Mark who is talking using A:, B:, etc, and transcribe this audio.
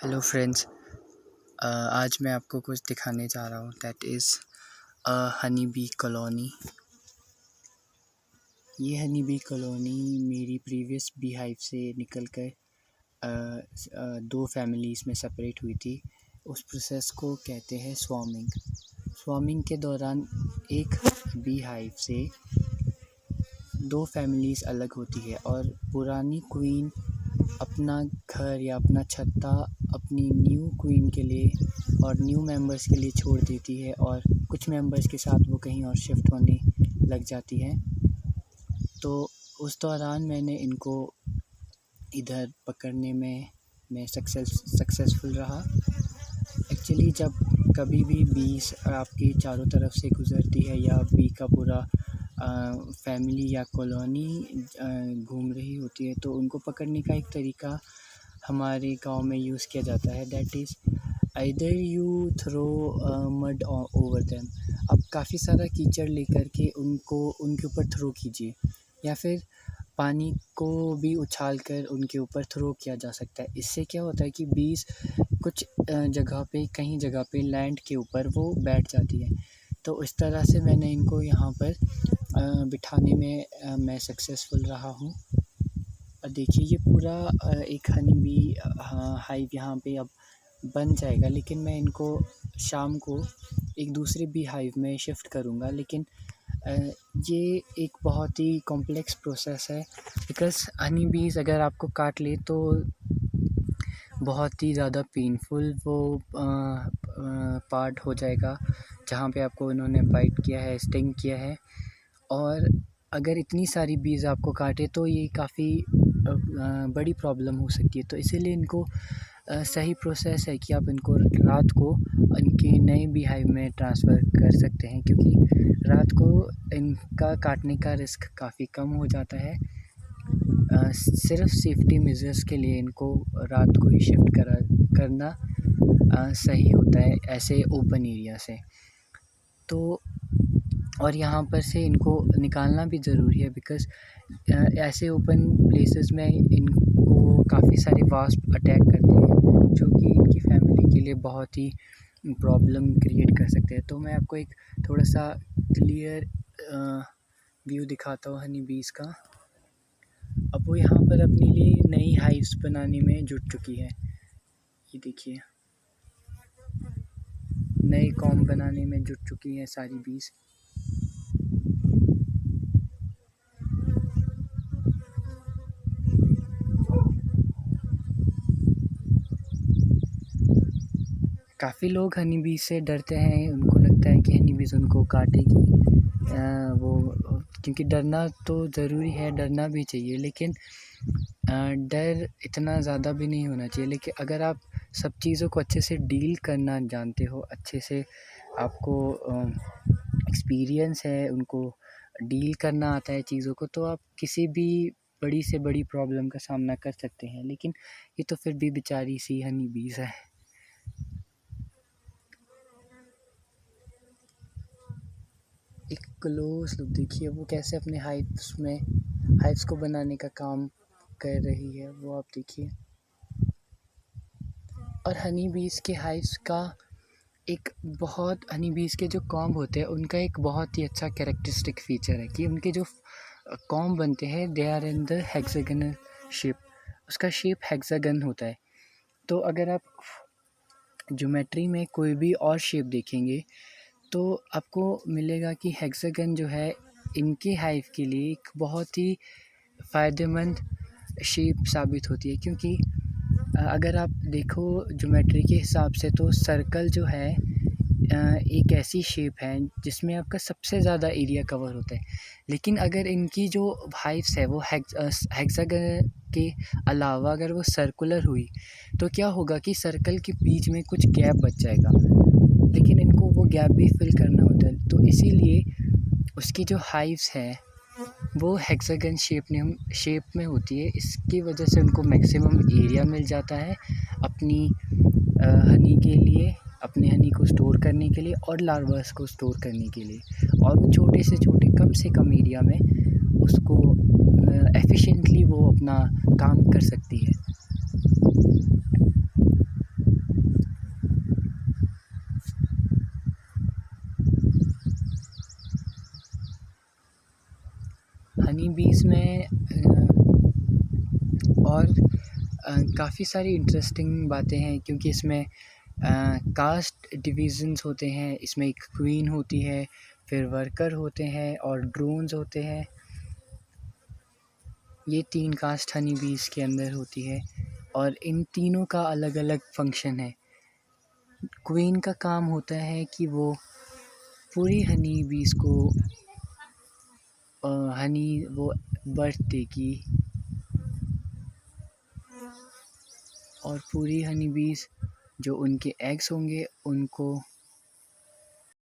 A: Hello friends. आज मैं आपको कुछ दिखाने जा रहा हूँ that is honey bee colony. ये हनी बी कॉलोनी मेरी प्रीवियस बी हाइव से निकल कर दो फैमिलीज़ में सेपरेट हुई थी। उस प्रोसेस को कहते हैं स्वार्मिंग। स्वार्मिंग के दौरान एक बी हाइव से दो फैमिलीज़ अलग होती है और पुरानी क्वीन अपना घर या अपना छत्ता अपनी न्यू क्वीन के लिए और न्यू मेंबर्स के लिए छोड़ देती है और कुछ मेंबर्स के साथ वो कहीं और शिफ्ट होने लग जाती है। तो उस दौरान मैंने इनको इधर पकड़ने में मैं सक्सेसफुल रहा। एक्चुअली जब कभी भी बीस आपकी चारों तरफ से गुज़रती है या बी का पूरा फैमिली या कॉलोनी घूम रही होती है तो उनको पकड़ने का एक तरीका हमारे गांव में यूज़ किया जाता है that is either you throw mud over them. आप काफ़ी सारा कीचड़ लेकर के उनके ऊपर थ्रो कीजिए या फिर पानी को भी उछाल कर उनके ऊपर थ्रो किया जा सकता है। इससे क्या होता है कि बीज कुछ कहीं जगह पे लैंड के ऊपर वो बैठ जाती है। तो इस तरह से मैंने इनको यहाँ पर बिठाने में मैं सक्सेसफुल रहा हूँ। देखिए ये पूरा एक हनी बी हाइव यहाँ पे अब बन जाएगा, लेकिन मैं इनको शाम को एक दूसरे बी हाइव में शिफ्ट करूँगा। लेकिन ये एक बहुत ही कॉम्प्लेक्स प्रोसेस है बिकॉज़ हनी बीज़ अगर आपको काट ले तो बहुत ही ज़्यादा पेनफुल वो पार्ट हो जाएगा जहाँ पे आपको इन्होंने बाइट किया है, स्टिंग किया है। और अगर इतनी सारी बीज़ आपको काटे तो ये काफ़ी बड़ी प्रॉब्लम हो सकती है। तो इसीलिए इनको सही प्रोसेस है कि आप इनको रात को इनके नए बी हाइव में ट्रांसफ़र कर सकते हैं, क्योंकि रात को इनका काटने का रिस्क काफ़ी कम हो जाता है। सिर्फ सेफ्टी मेजर्स के लिए इनको रात को ही शिफ्ट करना सही होता है ऐसे ओपन एरिया से। तो और यहाँ पर से इनको निकालना भी ज़रूरी है बिकॉज़ ऐसे ओपन प्लेसेस में इनको काफ़ी सारे वास्प अटैक करते हैं जो कि इनकी फैमिली के लिए बहुत ही प्रॉब्लम क्रिएट कर सकते हैं। तो मैं आपको एक थोड़ा सा क्लियर व्यू दिखाता हूँ हनी बीज़ का। अब वो यहाँ पर अपने लिए नई हाइव्स बनाने में जुट चुकी है। ये देखिए नए कॉम्ब बनाने में जुट चुकी हैं सारी बीज़। काफ़ी लोग हनी बीज़ से डरते हैं, उनको लगता है कि हनी बीज़ उनको काटेगी। क्योंकि डरना तो ज़रूरी है, डरना भी चाहिए, लेकिन डर इतना ज़्यादा भी नहीं होना चाहिए। लेकिन अगर आप सब चीज़ों को अच्छे से डील करना जानते हो, अच्छे से आपको एक्सपीरियंस है, उनको डील करना आता है चीज़ों को, तो आप किसी भी बड़ी से बड़ी प्रॉब्लम का सामना कर सकते हैं। लेकिन ये तो फिर भी बेचारी सी हनी बीज़ है। एक क्लोज लुक देखिए वो कैसे अपने हाइव्स को बनाने का काम कर रही है, वो आप देखिए। और हनी बीज़ के हाइव्स का हनी बीज़ के जो कॉम्ब होते हैं उनका एक बहुत ही अच्छा कैरेक्टरिस्टिक फीचर है कि उनके जो कॉम्ब बनते हैं they are in the hexagonal shape. उसका शेप हेक्सागन होता है। तो अगर आप ज्योमेट्री में कोई भी और शेप देखेंगे तो आपको मिलेगा कि हेक्सागन जो है इनके हाइव के लिए एक बहुत ही फ़ायदेमंद शेप साबित होती है। क्योंकि अगर आप देखो ज्योमेट्री के हिसाब से तो सर्कल जो है एक ऐसी शेप है जिसमें आपका सबसे ज़्यादा एरिया कवर होता है। लेकिन अगर इनकी जो हाइव्स है वो हेक्सागन के अलावा अगर वो सर्कुलर हुई तो क्या होगा कि सर्कल के बीच में कुछ गैप बच जाएगा, लेकिन इनको वो गैप भी फिल करना होता है। तो इसीलिए उसकी जो हाइव्स है वो हेक्सागन शेप में होती है। इसकी वजह से उनको मैक्सिमम एरिया मिल जाता है अपनी हनी के लिए, अपने हनी को स्टोर करने के लिए और लार्वास को स्टोर करने के लिए। और वो छोटे से छोटे कम से कम एरिया में उसको एफिशिएंटली वो अपना काम कर सकती है। और काफ़ी सारी इंटरेस्टिंग बातें हैं क्योंकि इसमें कास्ट डिविज़न्स होते हैं। इसमें एक क्वीन होती है, फिर वर्कर होते हैं और ड्रोन्स होते हैं। ये 3 कास्ट हनी बीज़ के अंदर होती है और इन तीनों का अलग-अलग फंक्शन है। क्वीन का काम होता है कि वो पूरी हनी बीज़ को हनी वो बर्थ देगी और पूरी हनी बीज़ जो उनके एग्स होंगे उनको